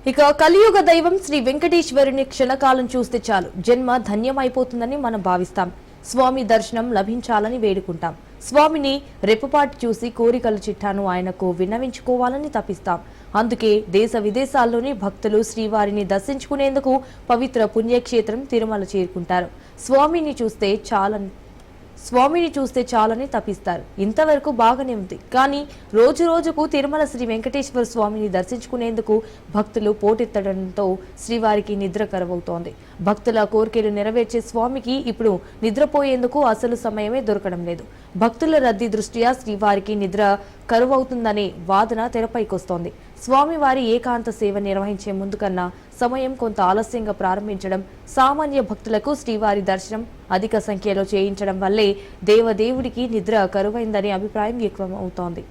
ఇక కలియుగ దైవం శ్రీ వెంకటేశ్వరుని క్షణకాలం చూస్తే చాలు జన్మ ధన్యమైపోతుందని మనం భావిస్తాం. స్వామి దర్శనం లభించాలని వేడుకుంటాం. స్వామిని రెప్పపాటు చూసి కోరికల చిట్టాను ఆయనకు విన్నవించుకోవాలని తపిస్తాం. అందుకే దేశ విదేశాల్లోని భక్తులు శ్రీవారిని దర్శించుకునేందుకు పవిత్ర పుణ్యక్షేత్రం తిరుమల చేరుకుంటారు. స్వామిని చూస్తే చాలని తపిస్తారు. ఇంతవరకు బాగానే ఉంది. కానీ రోజు రోజుకు తిరుమల శ్రీ వెంకటేశ్వర స్వామిని దర్శించుకునేందుకు భక్తులు పోటెత్తడంతో శ్రీవారికి నిద్ర కరువవుతోంది. భక్తుల కోరికలు నెరవేర్చే స్వామికి ఇప్పుడు నిద్రపోయేందుకు అసలు సమయమే దొరకడం లేదు. భక్తుల రద్దీ దృష్ట్యా శ్రీవారికి నిద్ర కరువవుతుందనే వాదన తెరపైకొస్తోంది. స్వామివారి ఏకాంత సేవ నిర్వహించే ముందు కన్నా సమయం కొంత ఆలస్యంగా ప్రారంభించడం, సామాన్య భక్తులకు శ్రీవారి దర్శనం అధిక సంఖ్యలో చేయించడం వల్లే దేవదేవుడికి నిద్ర కరువైందనే అభిప్రాయం వ్యక్తం అవుతోంది.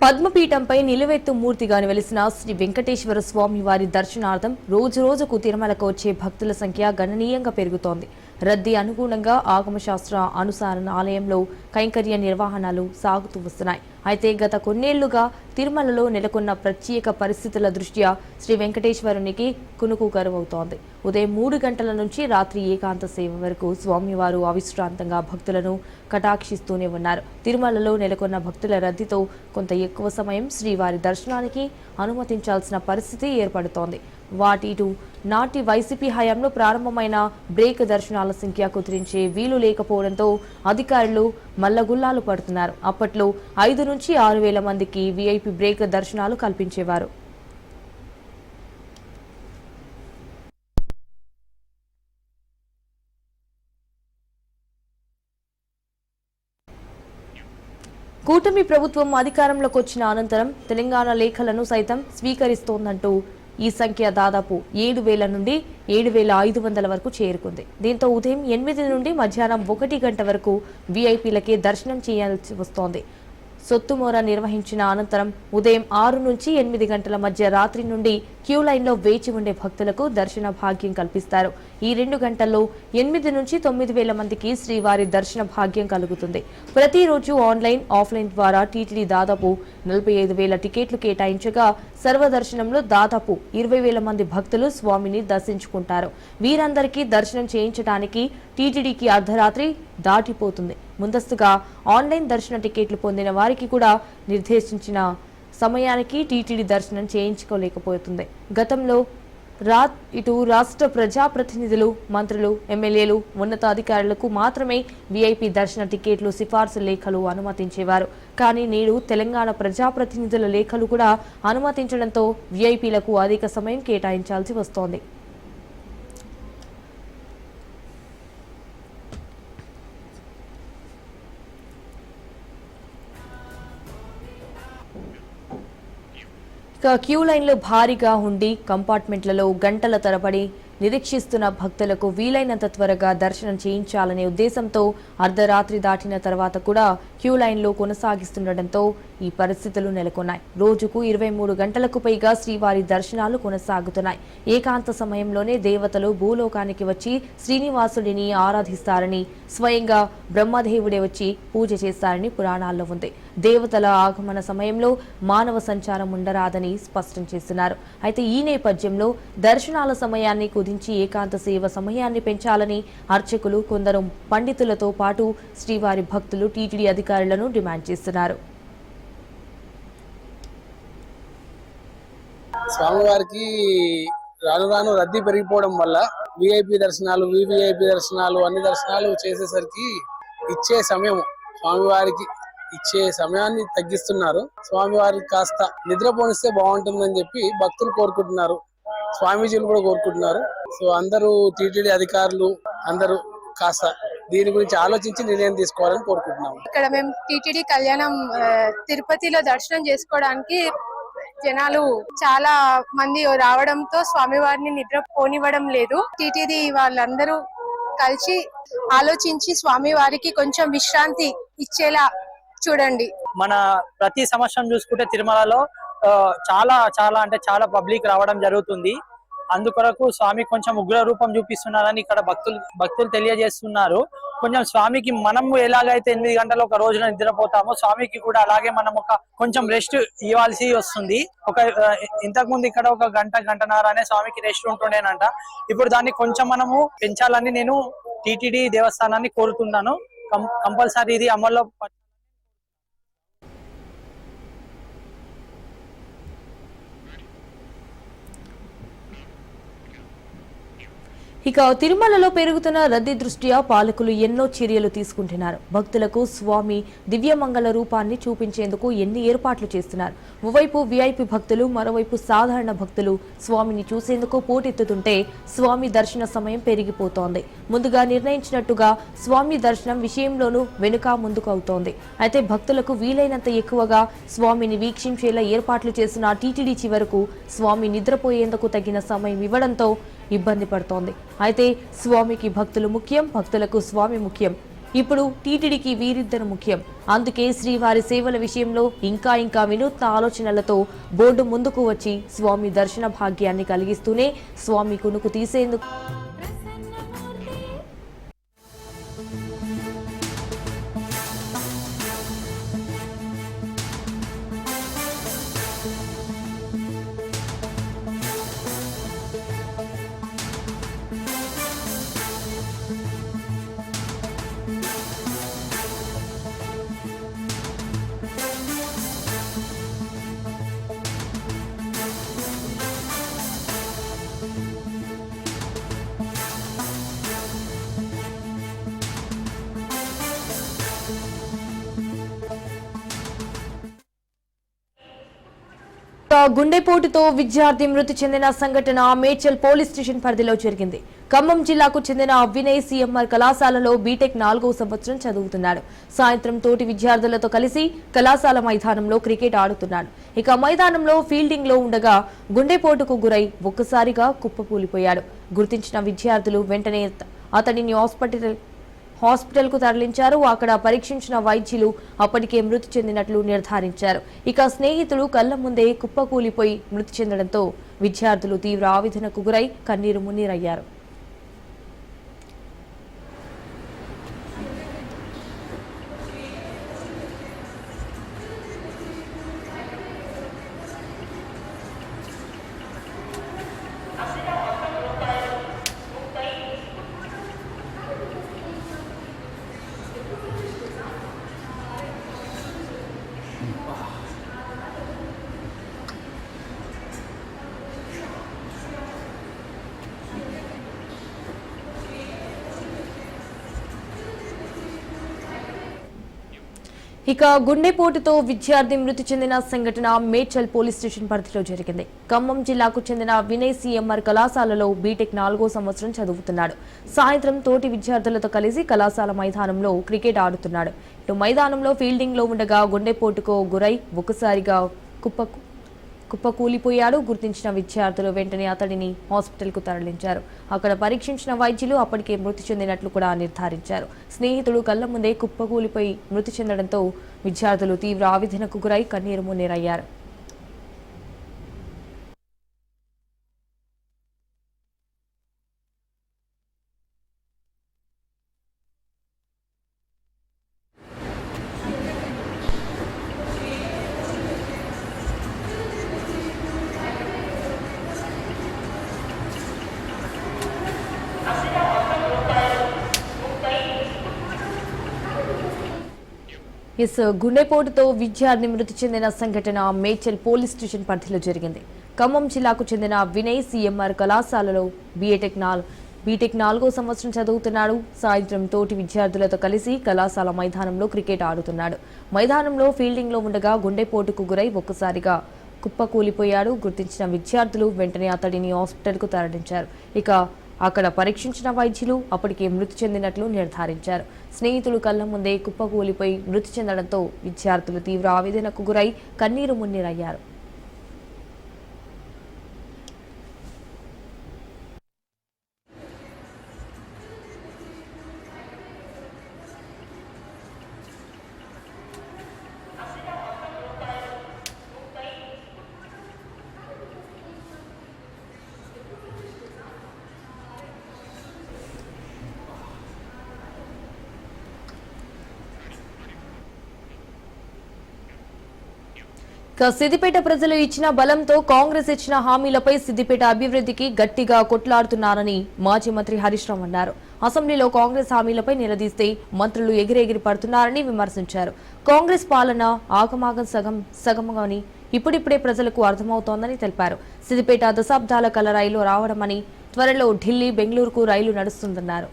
పద్మపీఠంపై నిలువెత్తు మూర్తిగా వెలిసిన శ్రీ వెంకటేశ్వర స్వామి వారి దర్శనార్థం రోజు రోజుకు తిరుమలకు వచ్చే భక్తుల సంఖ్య గణనీయంగా పెరుగుతోంది. రద్దీ అనుగుణంగా ఆగమశాస్త్ర అనుసారణ ఆలయంలో కైంకర్య నిర్వహణలు సాగుతూ వస్తున్నాయి. అయితే గత కొన్నేళ్లుగా తిరుమలలో నెలకొన్న ప్రత్యేక పరిస్థితుల దృష్ట్యా శ్రీ వెంకటేశ్వరునికి కునుకు కరువవుతోంది. ఉదయం 3 గంటల నుంచి రాత్రి ఏకాంత సేవ వరకు స్వామివారు అవిశ్రాంతంగా భక్తులను కటాక్షిస్తూనే ఉన్నారు. తిరుమలలో నెలకొన్న భక్తుల రద్దీతో కొంత ఎక్కువ సమయం శ్రీవారి దర్శనానికి అనుమతించాల్సిన పరిస్థితి ఏర్పడుతోంది. వాటిటు నాటి వైసీపీ హయాంలో ప్రారంభమైన బ్రేక్ దర్శనాల సంఖ్య కుదిరించే వీలు లేకపోవడంతో అధికారులు మల్లగుల్లాలు పడుతున్నారు. అప్పట్లో 5 నుంచి 6 వేల మందికి వీఐపీ బ్రేక్ దర్శనాలు కల్పించేవారు. కూటమి ప్రభుత్వం అధికారంలోకి వచ్చిన అనంతరం తెలంగాణ లేఖలను సైతం స్వీకరిస్తోందంటూ ఈ సంఖ్య దాదాపు 7,000 నుండి 7,500 వరకు చేరుకుంది. దీంతో ఉదయం 8 నుండి మధ్యాహ్నం 1 గంట వరకు వీఐపీలకే దర్శనం చేయాల్సి వస్తోంది. సొత్తుమోర నిర్వహించిన అనంతరం ఉదయం 6 నుంచి 8 గంటల మధ్య రాత్రి నుండి క్యూ లైన్లో వేచి ఉండే భక్తులకు దర్శన భాగ్యం కల్పిస్తారు. ఈ 2 గంటల్లో 8 నుంచి 9,000 మందికి శ్రీవారి దర్శన భాగ్యం కలుగుతుంది. ప్రతిరోజు ఆన్లైన్, ఆఫ్లైన్ ద్వారా టీటీడీ దాదాపు 45,000 టికెట్లు కేటాయించగా సర్వదర్శనంలో దాదాపు 20,000 మంది భక్తులు స్వామిని దర్శించుకుంటారు. వీరందరికీ దర్శనం చేయించడానికి టీటీడీకి అర్ధరాత్రి దాటిపోతుంది. ముందస్తుగా ఆన్లైన్ దర్శన టికెట్లు పొందిన వారికి కూడా నిర్దేశించిన సమయానికి టీటీడీ దర్శనం చేయించుకోలేకపోతుంది. గతంలో ఇటు రాష్ట్ర ప్రజాప్రతినిధులు, మంత్రులు, ఎమ్మెల్యేలు, ఉన్నతాధికారులకు మాత్రమే వీఐపీ దర్శన టికెట్లు సిఫార్సు లేఖలు అనుమతించేవారు. కానీ నేడు తెలంగాణ ప్రజాప్రతినిధుల లేఖలు కూడా అనుమతించడంతో వీఐపీలకు అధిక సమయం కేటాయించాల్సి వస్తోంది. క్యూ లైన్లో భారీగా ఉండి కంపార్ట్మెంట్లలో గంటల తరబడి నిరీక్షిస్తున్న భక్తులకు వీలైనంత త్వరగా దర్శనం చేయించాలనే ఉద్దేశంతో అర్ధరాత్రి దాటిన తర్వాత కూడా క్యూ లైన్లో కొనసాగిస్తుండటంతో ఈ పరిస్థితులు నెలకొన్నాయి. రోజుకు 23 గంటలకు పైగా శ్రీవారి దర్శనాలు కొనసాగుతున్నాయి. ఏకాంత సమయంలోనే దేవతలు భూలోకానికి వచ్చి శ్రీనివాసుడిని ఆరాధిస్తారని, స్వయంగా బ్రహ్మదేవుడే వచ్చి పూజ చేస్తారని పురాణాల్లో ఉంది. దేవతల ఆగమన సమయంలో మానవ సంచారం ఉండరాదని స్పష్టం చేస్తున్నారు. అయితే ఈ నేపథ్యంలో దర్శనాల సమయాన్ని కుదించి ఏకాంత సేవ సమయాన్ని పెంచాలని అర్చకులు, కొందరు పండితులతో పాటు శ్రీవారి భక్తులు టీటీడీ అధికారులను డిమాండ్ చేస్తున్నారు. స్వామివారికి రాను రాను రద్దీ పెరిగిపోవడం వల్ల విఐపి దర్శనాలు, వివిఐపి దర్శనాలు, అన్ని దర్శనాలు చేసేసరికి ఇచ్చే సమయం, స్వామివారికి ఇచ్చే సమయాన్ని తగ్గిస్తున్నారు. స్వామివారికి కాస్త నిద్రపోనిస్తే బాగుంటుందని చెప్పి భక్తులు కోరుకుంటున్నారు, స్వామీజీలు కూడా కోరుకుంటున్నారు. సో అందరూ టీటీడీ అధికారులు అందరూ కాస్త దీని గురించి ఆలోచించి నిర్ణయం తీసుకోవాలని కోరుకుంటున్నాము. ఇక్కడ మేము టీటీడీ కళ్యాణం తిరుపతిలో దర్శనం చేసుకోవడానికి జనాలు చాలా మంది రావడంతో స్వామివారిని నిద్ర పోనివ్వడం లేదు. టీటీడీ వాళ్ళందరూ కలిసి ఆలోచించి స్వామి వారికి కొంచెం విశ్రాంతి ఇచ్చేలా చూడండి. మన ప్రతి సంవత్సరం చూసుకుంటే తిరుమలలో చాలా చాలా అంటే చాలా పబ్లిక్ రావడం జరుగుతుంది. అందుకొరకు స్వామి కొంచెం ఉగ్ర రూపం చూపిస్తున్నారని ఇక్కడ భక్తులు తెలియజేస్తున్నారు. కొంచెం స్వామికి మనం ఎలాగైతే 8 గంటలు ఒక రోజున నిద్రపోతామో స్వామికి కూడా అలాగే మనం కొంచెం రెస్ట్ ఇవ్వాల్సి వస్తుంది. ఇంతకు ముందు ఇక్కడ 1 గంటన్నర అనే స్వామికి రెస్ట్ ఉంటుండేనంట. ఇప్పుడు దాన్ని కొంచెం మనము పెంచాలని నేను టిటిడి దేవస్థానాన్ని కోరుతున్నాను. కంపల్సరీ ఇది అమల్లో. ఇక తిరుమలలో పెరుగుతున్న రద్దీ దృష్ట్యా పాలకులు ఎన్నో చర్యలు తీసుకుంటున్నారు. భక్తులకు స్వామి దివ్యమంగళ రూపాన్ని చూపించేందుకు ఎన్ని ఏర్పాట్లు చేస్తున్నారు. ఓవైపు వీఐపీ భక్తులు, మరోవైపు సాధారణ భక్తులు స్వామిని చూసేందుకు పోటెత్తుతుంటే స్వామి దర్శన సమయం పెరిగిపోతోంది. ముందుగా నిర్ణయించినట్టుగా స్వామి దర్శనం విషయంలోనూ వెనుక ముందుకు అవుతోంది. అయితే భక్తులకు వీలైనంత ఎక్కువగా స్వామిని వీక్షించేలా ఏర్పాట్లు చేసిన టీటీడీ చివరకు స్వామి నిద్రపోయేందుకు తగిన సమయం ఇవ్వడంతో ఇబ్బంది పడుతోంది. అయితే స్వామికి భక్తులు ముఖ్యం, భక్తులకు స్వామి ముఖ్యం. ఇప్పుడు టీటీడీకి వీరిద్దరు ముఖ్యం. అందుకే శ్రీవారి సేవల విషయంలో ఇంకా వినూత్న ఆలోచనలతో బోర్డు ముందుకు వచ్చి స్వామి దర్శన భాగ్యాన్ని కలిగిస్తూనే స్వామి కునుకు తీసేందుకు గుండెపోటుతో విద్యార్థి మృతి చెందిన సంఘటన మేడ్చల్ పోలీస్ స్టేషన్ పరిధిలో జరిగింది. ఖమ్మం జిల్లాకు చెందిన వినయ్ సిఎంఆర్ కళాశాలలో బీటెక్ 4వ సంవత్సరం చదువుతున్నాడు. సాయంత్రం తోటి విద్యార్థులతో కలిసి కళాశాల మైదానంలో క్రికెట్ ఆడుతున్నాడు. ఇక మైదానంలో ఫీల్డింగ్ లో ఉండగా గుండెపోటుకు గురై ఒక్కసారిగా కుప్పకూలిపోయాడు. గుర్తించిన విద్యార్థులు వెంటనే అతడిని హాస్పిటల్ కు తరలించారు. అక్కడ పరీక్షించిన వైద్యులు అప్పటికే మృతి చెందినట్లు నిర్ధారించారు. ఇక స్నేహితులు కళ్ల ముందే కుప్పకూలిపోయి మృతి చెందడంతో విద్యార్థులు తీవ్ర ఆవేదనకు గురై కన్నీరు మున్నీరయ్యారు. ఇక గుండెపోటుతో విద్యార్థి మృతి చెందిన సంఘటన మేడ్చల్ పోలీస్ స్టేషన్ పరిధిలో జరిగింది. ఖమ్మం జిల్లాకు చెందిన వినయ్ సిఎంఆర్ కళాశాలలో బీటెక్ 4వ సంవత్సరం చదువుతున్నాడు. సాయంత్రం తోటి విద్యార్థులతో కలిసి కళాశాల మైదానంలో క్రికెట్ ఆడుతున్నాడు. ఇటు మైదానంలో ఫీల్డింగ్ లో ఉండగా గుండెపోటుకు గురై ఒక్కసారిగా కుప్పకూలిపోయాడు. గుర్తించిన విద్యార్థులు వెంటనే అతడిని హాస్పిటల్ కు తరలించారు. అక్కడ పరీక్షించిన వైద్యులు అప్పటికే మృతి చెందినట్లు కూడా నిర్ధారించారు. స్నేహితుడు కళ్ల ముందే కుప్పకూలిపోయి మృతి చెందడంతో విద్యార్థులు తీవ్ర ఆవేదనకు గురై కన్నీరు మున్నీరయ్యారు. గుండెపోటుతో విద్యార్థి మృతి చెందిన సంఘటన మేడ్చల్ పోలీస్ స్టేషన్ పరిధిలో జరిగింది. ఖమ్మం జిల్లాకు చెందిన వినయ్ సిఎంఆర్ కళాశాలలో బీటెక్ 4వ సంవత్సరం చదువుతున్నాడు. సాయంత్రం తోటి విద్యార్థులతో కలిసి కళాశాల మైదానంలో క్రికెట్ ఆడుతున్నాడు. మైదానంలో ఫీల్డింగ్ లో ఉండగా గుండెపోటుకు గురై ఒక్కసారిగా కుప్పకూలిపోయాడు. గుర్తించిన విద్యార్థులు వెంటనే అతడిని హాస్పిటల్ కు తరలించారు. ఇక అక్కడ పరీక్షించిన వైద్యులు అప్పటికే మృతి చెందినట్లు నిర్ధారించారు. స్నేహితులు కళ్ల ముందే కుప్పకూలిపోయి మృతి చెందడంతో విద్యార్థులు తీవ్ర ఆవేదనకు గురై కన్నీరు మున్నీరయ్యారు. ఇక సిద్దిపేట ప్రజలు ఇచ్చిన బలంతో కాంగ్రెస్ ఇచ్చిన హామీలపై సిద్దిపేట అభివృద్ధికి గట్టిగా కొట్లాడుతున్నారని మాజీ మంత్రి హరీష్ రావు అన్నారు. అసెంబ్లీలో కాంగ్రెస్ హామీలపై నిలదీస్తే మంత్రులు ఎగిరెగిరి పడుతున్నారని విమర్శించారు. కాంగ్రెస్ పాలన ఆగమాగం సగమని ఇప్పుడిప్పుడే ప్రజలకు అర్థమవుతోందని తెలిపారు. సిద్దిపేట దశాబ్దాల కల రైలు రావడమని, త్వరలో ఢిల్లీ, బెంగళూరుకు రైలు నడుస్తుందన్నారు.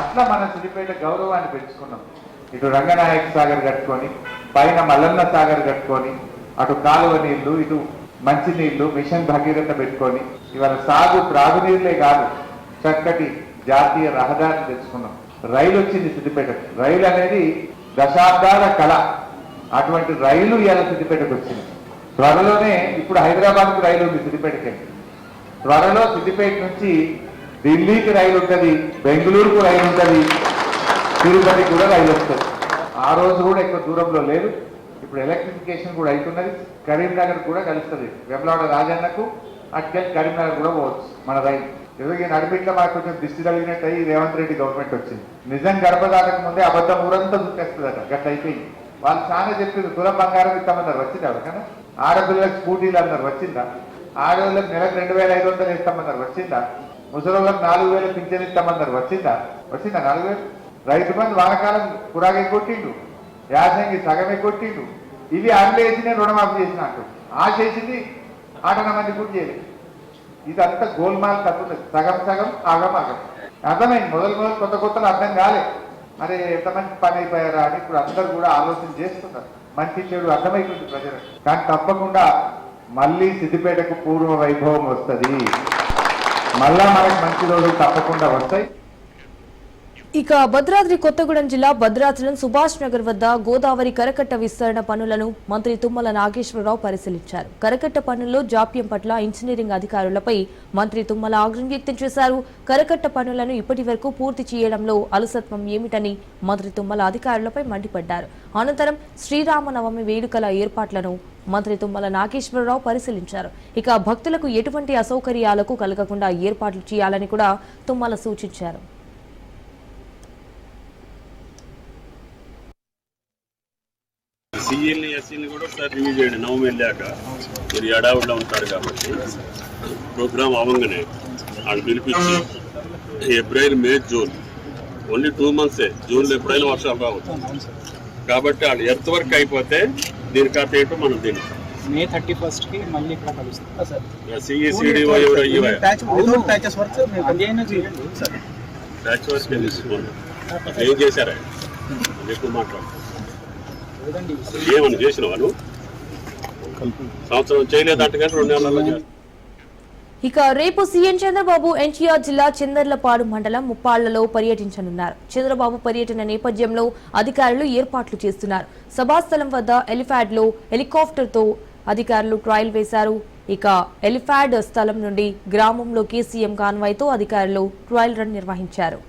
అట్లా మన సిద్దిపేట గౌరవాన్ని పెంచుకున్నాం. ఇటు రంగనాయక సాగర్ కట్టుకొని, పైన మల్లన్న సాగర్ కట్టుకొని, అటు కాలువ నీళ్లు, ఇటు మంచి నీళ్లు, మిషన్ భగీరథ పెట్టుకొని ఇవాళ త్రాగునీరులే కాదు, చక్కటి జాతీయ రహదారిని తెచ్చుకున్నాం. రైలు వచ్చింది సిద్దిపేటకు. రైలు అనేది దశాబ్దాల కళ. అటువంటి రైలు ఇవాళ సిద్దిపేటకు వచ్చింది. త్వరలోనే ఇప్పుడు హైదరాబాద్కు రైలు ఉంది సిద్దిపేటకి. త్వరలో సిద్దిపేట నుంచి ఢిల్లీకి రైలు ఉంటుంది, బెంగళూరుకు రైలు ఉంటుంది, తిరుపతికి కూడా రైలు వస్తుంది. ఆ రోజు కూడా ఎక్కువ దూరంలో లేదు. ఇప్పుడు ఎలక్ట్రిఫికేషన్ కూడా అవుతున్నది. కరీంనగర్ కూడా కలుస్తుంది. వెమ్లవాడ రాజన్నకు అటుకెళ్ళి కరీంనగర్ కూడా పోవచ్చు మన రైలు. ఎందుకంటే నడిపిట్లో మాకు కొంచెం దిష్టి తగిలినట్టు అయ్యి రేవంత్ రెడ్డి గవర్నమెంట్ వచ్చింది. నిజం గడప దాటక ముందే అబద్ధం ఊరంతా చుట్టేస్తుందట. గట్ట అయిపోయింది. వాళ్ళు చాలా చెప్పింది, తులం బంగారం ఇస్తామన్నారు. వచ్చిందా ఎవరికైనా? ఆడపిల్లలకు స్కూటీలు అన్నారు. వచ్చిందా? ఆడవాళ్ళకి నెలకు 2500 ఇస్తామన్నారు. వచ్చిందా? ముసలోళ్ళకి 4000 పింఛన్ ఇస్తామన్నారు. వచ్చిందా? 4000. రైతు బంధు వానకాలం పురాగే కొట్టిండు, యాసంగి సగమే కొట్టిండు. ఇవి ఆడలేసి నేను రుణమాఫీ చేసినట్టు ఆ చేసింది ఆటన మంది కూడా చేయలేదు. ఇదంతా గోల్మాల్ తప్పుతుంది. సగం సగం ఆగం. అర్థమైంది. మొదలు కొత్తలు అర్థం కాలే. మరి ఎంతమంది పని అయిపోయారా అని ఇప్పుడు అందరూ కూడా ఆలోచన చేస్తున్నారు. మంచి చెడు అర్థమైపోయింది ప్రజలకు. కానీ తప్పకుండా మళ్ళీ సిద్దిపేటకు పూర్వ వైభవం వస్తుంది. మళ్ళా మనకు మంచి రోజులు తప్పకుండా వస్తాయి. ఇక భద్రాద్రి కొత్తగూడెం జిల్లా భద్రాచలం సుభాష్ నగర్ వద్ద గోదావరి కరకట్ట విస్తరణ పనులను మంత్రి తుమ్మల నాగేశ్వరరావు పరిశీలించారు. కరకట్ట పనుల్లో జాప్యం పట్ల ఇంజనీరింగ్ అధికారులపై మంత్రి తుమ్మల ఆగ్రహం వ్యక్తం చేశారు. కరకట్ట పనులను ఇప్పటి వరకు పూర్తి చేయడంలో అలసత్వం ఏమిటని మంత్రి తుమ్మల అధికారులపై మండిపడ్డారు. అనంతరం శ్రీరామనవమి వేడుకల ఏర్పాట్లను మంత్రి తుమ్మల నాగేశ్వరరావు పరిశీలించారు. ఇక భక్తులకు ఎటువంటి అసౌకర్యాలకు కలగకుండా ఏర్పాట్లు చేయాలని కూడా తుమ్మల సూచించారు. సిఈల్ని ఎస్సీని కూడా ఒకసారి రివ్యూ చేయండి. నవమి వెళ్ళాక మీరు ఎడావుడిలో ఉంటారు కాబట్టి ప్రోగ్రామ్ అవ్వగానే వాళ్ళు పిలిపించి ఏప్రిల్, మే, జూన్ ఓన్లీ 2 months. జూన్లో ఎప్పుడైనా వర్షాలు రావచ్చు కాబట్టి వాళ్ళు ఎర్త్ వర్క్ అయిపోతే దీని కథ ఏంటో మనం దీన్ని మే 31st మళ్ళీ ఇక్కడ కలుస్తాం. సిఈసిడిఓ ఎవరో ప్యాచ్ వర్క్ ఏం చేశారా? ఎక్కువ మాట్లాడు. ఏమని చేసిన వాళ్ళు సంవత్సరం చేయలేదంటే కానీ 2 నెలల్లో చేస్తారు. ఇక రేపు సీఎం చంద్రబాబు ఎన్టీఆర్ జిల్లా చందర్లపాడు మండలం ముప్పాళ్లలో పర్యటించనున్నారు. చంద్రబాబు పర్యటన నేపథ్యంలో అధికారులు ఏర్పాట్లు చేస్తున్నారు. సభాస్థలం వద్ద ఎలిఫాడ్ లో హెలికాప్టర్తో అధికారులు ట్రయల్ వేశారు. ఇక ఎలిఫాడ్ స్థలం నుండి గ్రామంలోకి సీఎం కాన్వాయ్తో అధికారులు ట్రయల్ రన్ నిర్వహించారు.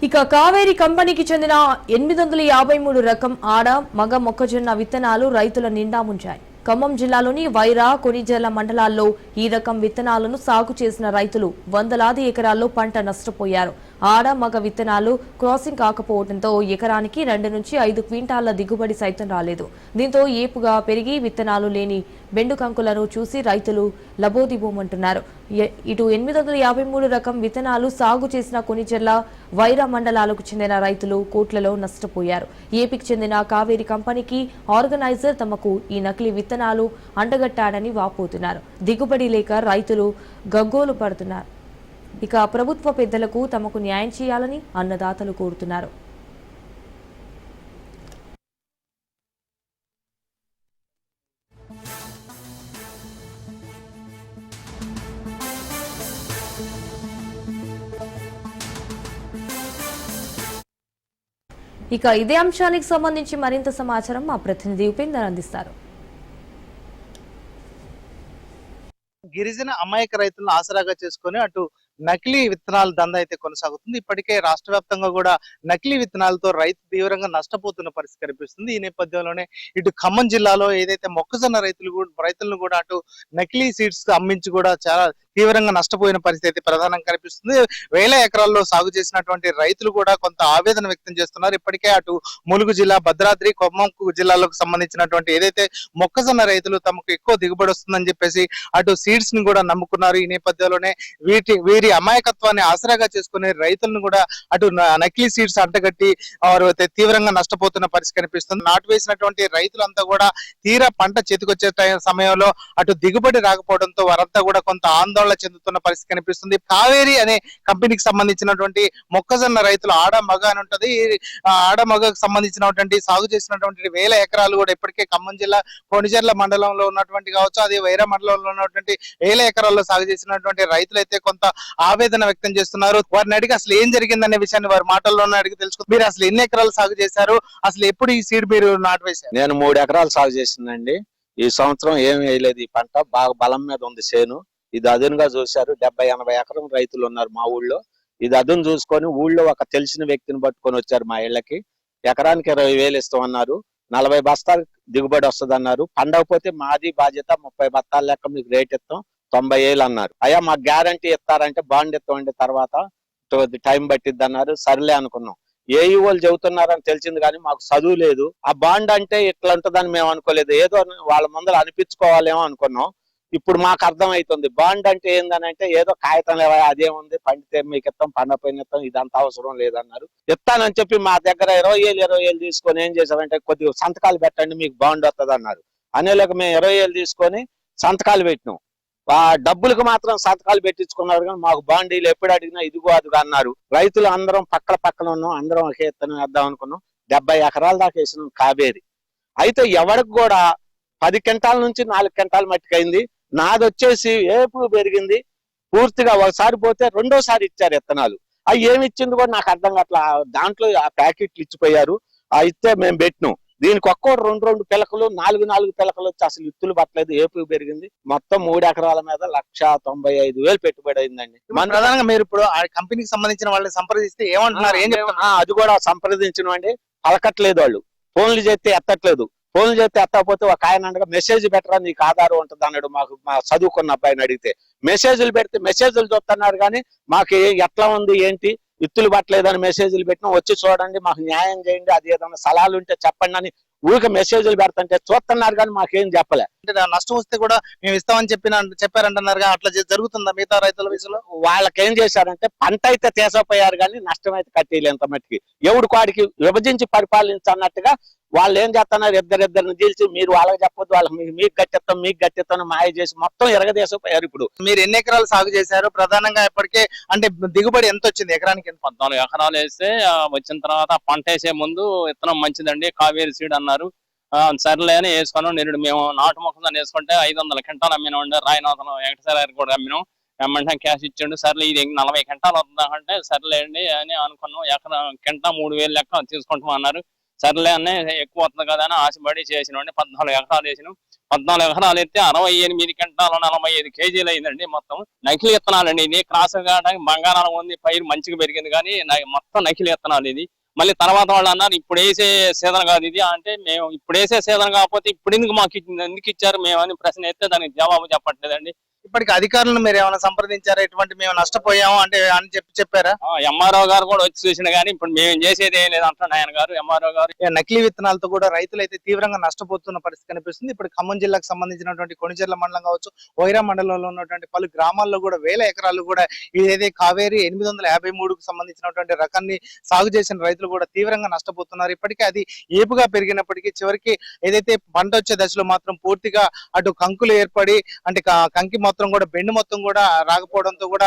ఇక కావేరీ కంపెనీకి చెందిన 853 రకం ఆడ మగ మొక్కజొన్న విత్తనాలు రైతుల నిండా ముంచాయి. ఖమ్మం జిల్లాలోని వైరా, కొనిజర్ల మండలాల్లో ఈ రకం విత్తనాలను సాగు చేసిన రైతులు వందలాది ఎకరాల్లో పంట నష్టపోయారు. ఆడ మగ విత్తనాలు క్రాసింగ్ కాకపోవడంతో ఎకరానికి 2 నుంచి 5 క్వింటాళ్ల దిగుబడి సైతం రాలేదు. దీంతో ఏపుగా పెరిగి విత్తనాలు లేని బెండు కంకులను చూసి రైతులు లబోదిబోమంటున్నారు. ఇటు 853 రకం విత్తనాలు సాగు చేసిన కొనిజర్ల, వైరా మండలాలకు చెందిన రైతులు కోట్లలో నష్టపోయారు. ఏపీకి చెందిన కావేరీ కంపెనీకి ఆర్గనైజర్ తమకు ఈ నకిలీ విత్తనాలు అంటగట్టాడని వాపోతున్నారు. దిగుబడి లేక రైతులు గగ్గోలు పడుతున్నారు. ఇక ప్రభుత్వ పెద్దలకు తమకు న్యాయం చేయాలని అన్నదాతలు కోరుతున్నారు. ఇక ఇదే అంశానికి సంబంధించి మరింత సమాచారం మా ప్రతినిధి ఉపేందర్ అందిస్తారు. గిరిజన అమాయక రైతులను ఆసరాగా చేసుకుని అటు నకిలీ విత్తనాల దందా అయితే కొనసాగుతుంది. ఇప్పటికే రాష్ట్ర వ్యాప్తంగా కూడా నకిలీ విత్తనాలతో రైతు తీవ్రంగా నష్టపోతున్న పరిస్థితి కనిపిస్తుంది. ఈ నేపథ్యంలోనే ఇటు ఖమ్మం జిల్లాలో ఏదైతే మొక్కజొన్న రైతులను కూడా అటు నకిలీ సీడ్స్ అమ్మించి కూడా చాలా తీవ్రంగా నష్టపోయిన పరిస్థితి అయితే ప్రధానంగా కనిపిస్తుంది. వేల ఎకరాల్లో సాగు చేసినటువంటి రైతులు కూడా కొంత ఆవేదన వ్యక్తం చేస్తున్నారు. ఇప్పటికే అటు ములుగు జిల్లా, భద్రాద్రి, ఖమ్మం జిల్లాలకు సంబంధించినటువంటి ఏదైతే మొక్కజొన్న రైతులు తమకు ఎక్కువ దిగుబడి వస్తుందని చెప్పేసి అటు సీడ్స్ ని కూడా నమ్ముకున్నారు. ఈ నేపథ్యంలోనే వీరి అమాయకత్వాన్ని ఆసరాగా చేసుకునే రైతులను కూడా అటు నకిలీ సీడ్స్ అంటగట్టి వారు తీవ్రంగా నష్టపోతున్న పరిస్థితి కనిపిస్తుంది. నాటు వేసినటువంటి రైతులంతా కూడా తీరా పంట చేతికొచ్చే సమయంలో అటు దిగుబడి రాకపోవడంతో వారంతా కూడా కొంత ఆందోళన చెందుతున్న పరిస్థితి కనిపిస్తుంది. కావేరి అనే కంపెనీకి సంబంధించినటువంటి మొక్కజొన్న రైతులు ఆడ మగ అని ఉంటది. ఆడ మగకు సంబంధించినటువంటి సాగు చేసినటువంటి వేల ఎకరాలు కూడా ఇప్పటికే ఖమ్మం జిల్లా కొణిజర్ల మండలంలో ఉన్నటువంటి కావచ్చు, అదే వైరా మండలంలో ఉన్నటువంటి వేల ఎకరాల్లో సాగు చేసినటువంటి రైతులు అయితే కొంత ఆవేదన వ్యక్తం చేస్తున్నారు. వారిని అడిగి అసలు ఏం జరిగిందనే విషయాన్ని వారి మాటల్లోనే అడిగి తెలుసుకుంటారు. మీరు అసలు ఎన్ని ఎకరాలు సాగు చేశారు, అసలు ఎప్పుడు ఈ సీడ్ మీరు నాటు వేశారు? నేను 3 ఎకరాలు సాగు చేసిందండి. ఈ సంవత్సరం ఏమి వేయలేదు. ఈ పంట బాగా బలం మీద ఉంది చేను. ఇది అదునుగా చూశారు. 70-80 ఎకరం రైతులు ఉన్నారు మా ఊళ్ళో. ఇది అదును చూసుకొని ఊళ్ళో ఒక తెలిసిన వ్యక్తిని పట్టుకొని వచ్చారు మా ఇళ్ళకి. ఎకరానికి 20,000 ఇస్తామన్నారు. 40 బస్తాలు దిగుబడి వస్తుంది అన్నారు. పండకపోతే మాది బాధ్యత, 30 బస్తాల లెక్క మీకు రేట్ ఇస్తాం, 90,000 అన్నారు. అయ్యా మాకు గ్యారంటీ ఇస్తారంటే బాండ్ ఇస్తామండి, తర్వాత టైం పట్టిద్ది అన్నారు. సర్లే అనుకున్నాం. ఏఈఓలు చెబుతున్నారని తెలిసింది కానీ మాకు చదువు లేదు. ఆ బాండ్ అంటే ఇట్లా ఉంటుందని మేము అనుకోలేదు. ఏదో వాళ్ళ ముందర అనిపించుకోవాలేమో అనుకున్నాం. ఇప్పుడు మాకు అర్థం అవుతుంది బాండ్ అంటే ఏందనంటే ఏదో కాగితం లేవా, అదేముంది, పండితే మీకు ఇస్తాం, పండపోయిన ఇస్తాం, ఇదంతా అవసరం లేదన్నారు. ఇస్తానని చెప్పి మా దగ్గర 20,000 తీసుకొని ఏం చేసామంటే కొద్దిగా సంతకాలు పెట్టండి మీకు బాండ్ వస్తుంది అన్నారు. అనేలాగా మేము 20,000 తీసుకొని సంతకాలు పెట్టినాం. ఆ డబ్బులకు మాత్రం సంతకాలు పెట్టించుకున్నారు కానీ మాకు బాండీలు ఎప్పుడు అడిగినా ఇదిగో అదిగా అన్నారు. రైతులు అందరం పక్కన ఉన్నాం. అందరం ఒకే ఎత్తనం వేద్దాం అనుకున్నాం. 70 ఎకరాల దాకా వేసినాం కావేరి. అయితే ఎవరికి కూడా 10 క్వింటాల నుంచి 4 క్వింటాల మట్టికైంది. నాది వచ్చేసి ఏపు పెరిగింది. పూర్తిగా ఒకసారి పోతే రెండోసారి ఇచ్చారు విత్తనాలు. అవి ఏమి ఇచ్చింది కూడా నాకు అర్థం కావట్లా. దాంట్లో ఆ ప్యాకెట్లు ఇచ్చిపోయారు. ఆ ఇస్తే మేము పెట్టినాం. దీనికి ఒక్కోటి 2 పిలకలు, 4 పిలకలు వచ్చి అసలు ఇత్తులు పట్టలేదు. ఏపు పెరిగింది. మొత్తం 3 ఎకరాల మీద 1,95,000 పెట్టుబడి అయిందండి. ప్రధానంగా మీరు ఇప్పుడు ఆ కంపెనీకి సంబంధించిన వాళ్ళని సంప్రదిస్తే ఏమంటున్నారు, ఏం చెప్తున్నారు? అది కూడా సంప్రదించినవండి. పలకట్లేదు వాళ్ళు. ఫోన్లు చేస్తే ఎత్తట్లేదు. ఫోన్లు చేస్తే ఎత్తకపోతే ఒక ఆయన అనగా మెసేజ్ పెట్టరా నీకు ఆధారం ఉంటుంది అన్నాడు. మాకు మా చదువుకున్న అబ్బాయిని అడిగితే మెసేజ్లు పెడితే మెసేజ్లు చూస్తున్నారు కానీ మాకు ఎట్లా ఉంది ఏంటి ఇత్తులు పట్టలేదని మెసేజ్లు పెట్టినా వచ్చి చూడండి, మాకు న్యాయం చేయండి, అది ఏదైనా సలహాలు ఉంటే చెప్పండి అని ఊరికే మెసేజ్లు పెడుతుంటే చూస్తున్నారు కానీ మాకేం చెప్పలే. అంటే నష్టం వస్తే కూడా మేము ఇస్తామని చెప్పారంటున్నారు. అట్లా జరుగుతుందా మిగతా రైతుల విషయంలో? వాళ్ళకి ఏం చేశారంటే పంట అయితే తీసపోయారు కానీ నష్టం అయితే కట్టేయాలి. ఎంత మట్టికి ఎవడు కాడికి విభజించి పరిపాలించన్నట్టుగా వాళ్ళు ఏం చేస్తున్నారు, ఇద్దరిని నిలిచి మీరు వాళ్ళకి చెప్పొద్దు, వాళ్ళకి మీకు గట్టెత్తాం మాయ చేసి మొత్తం ఎరగదేసపోయారు. ఇప్పుడు మీరు ఎన్ని ఎకరాలు సాగు చేశారు? ప్రధానంగా ఇప్పటికే అంటే దిగుబడి ఎంత వచ్చింది ఎకరానికి? 14 ఎకరాలు వేస్తే వచ్చిన తర్వాత పంట వేసే ముందు విత్తనం మంచిదండి కావేరి సీడ్ అన్నారు. సర్లే అని వేసుకున్నాం. నేను మేము నాటు మొక్కజొన్న వేసుకుంటే 500 క్వింటాలు అమ్మినామండి. రాయనాథం వెంకటేశ్వర కూడా అమ్మినాం. ఏమంటే క్యాష్ ఇచ్చిండు. సర్లే ఇది 40 క్వింటాలు వద్దామంటే సర్లేండి అని అనుకున్నాం. క్వింటా 3,000 లెక్క తీసుకుంటాం అన్నారు. సర్లే అని ఎక్కువ వస్తుంది కదా అని ఆశపడి చేసినాండి. 14 ఎకరాలు వేసినాం. 14 ఎకరాలు అయితే 68 క్వింటాలు 45 కేజీలు అయిందండి. మొత్తం నకిలీ విత్తనాలండి. ఇది క్రాస్ కావడానికి బంగారం ఉంది, పైరు మంచిగా పెరిగింది కానీ మొత్తం నకిలీ విత్తనాలు ఇది. మళ్ళీ తర్వాత వాళ్ళు అన్నారు ఇప్పుడు వేసే సీజన్ కాదు ఇది అంటే, మేము ఇప్పుడు వేసే సీజన్ కాకపోతే ఇప్పుడు ఎందుకు ఇచ్చారు మేము అని ప్రశ్న అయితే దానికి జవాబు చెప్పట్లేదండి. ఇప్పటికి అధికారులను మీరు ఏమైనా సంప్రదించారా? ఇటువంటి మేము నష్టపోయాము అంటే అని చెప్పారా? ఎంఆర్ఓ గారు కూడా వచ్చి చూసిన కానీ ఇప్పుడు మేము చేసేది ఏం లేదు అంటున్నారు ఆయన గారు. ఎంఆర్ఓ గారు నకిలీ విత్తనాలతో కూడా రైతులు అయితే తీవ్రంగా నష్టపోతున్న పరిస్థితి కనిపిస్తుంది. ఇప్పుడు ఖమ్మం జిల్లాకు సంబంధించినటువంటి కొణిజర్ల మండలం కావచ్చు, వైరా మండలంలో ఉన్నటువంటి పలు గ్రామాల్లో కూడా వేల ఎకరాలు కూడా ఏదైతే కావేరి 853కు సంబంధించినటువంటి రకాన్ని సాగు చేసిన రైతులు కూడా తీవ్రంగా నష్టపోతున్నారు. ఇప్పటికే అది ఏపుగా పెరిగినప్పటికీ చివరికి ఏదైతే పంట వచ్చే దశలో మాత్రం పూర్తిగా అటు కంకులు ఏర్పడి అంటే కంకి మొత్తం సంవత్సరం కూడా బెండు మొత్తం కూడా రాకపోవడంతో కూడా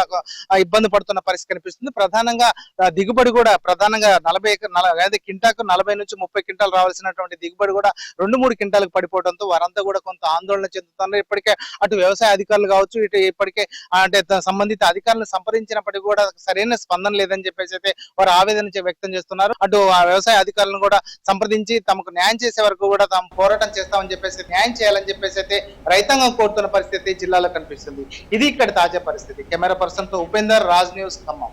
ఇబ్బంది పడుతున్న పరిస్థితి కనిపిస్తుంది. ప్రధానంగా దిగుబడి కూడా ప్రధానంగా 40 కింటాకు 40 నుంచి 30 క్వింటాలు రావాల్సినటువంటి దిగుబడి కూడా 2-3 క్వింటాలకు పడిపోవడంతో వారంతా కూడా కొంత ఆందోళన చెందుతున్నారు. ఇప్పటికే అటు వ్యవసాయ అధికారులు కావచ్చు, ఇటు ఇప్పటికే అంటే సంబంధిత అధికారులను సంప్రదించినప్పటికీ కూడా సరైన స్పందన లేదని చెప్పేసి అయితే వారు ఆవేదన వ్యక్తం చేస్తున్నారు. అటు ఆ వ్యవసాయ అధికారులను కూడా సంప్రదించి తమకు న్యాయం చేసే వరకు కూడా తాము పోరాటం చేస్తామని చెప్పేసి, న్యాయం చేయాలని చెప్పేసి అయితే రైతాంగం కోరుతున్న పరిస్థితి జిల్లాలో కనిపిస్తుంది. ఇది ఇక్కడ తాజా పరిస్థితి. కెమెరా పర్సన్ తో ఉపేందర్, రాజ్ న్యూస్, ఖమ్మం.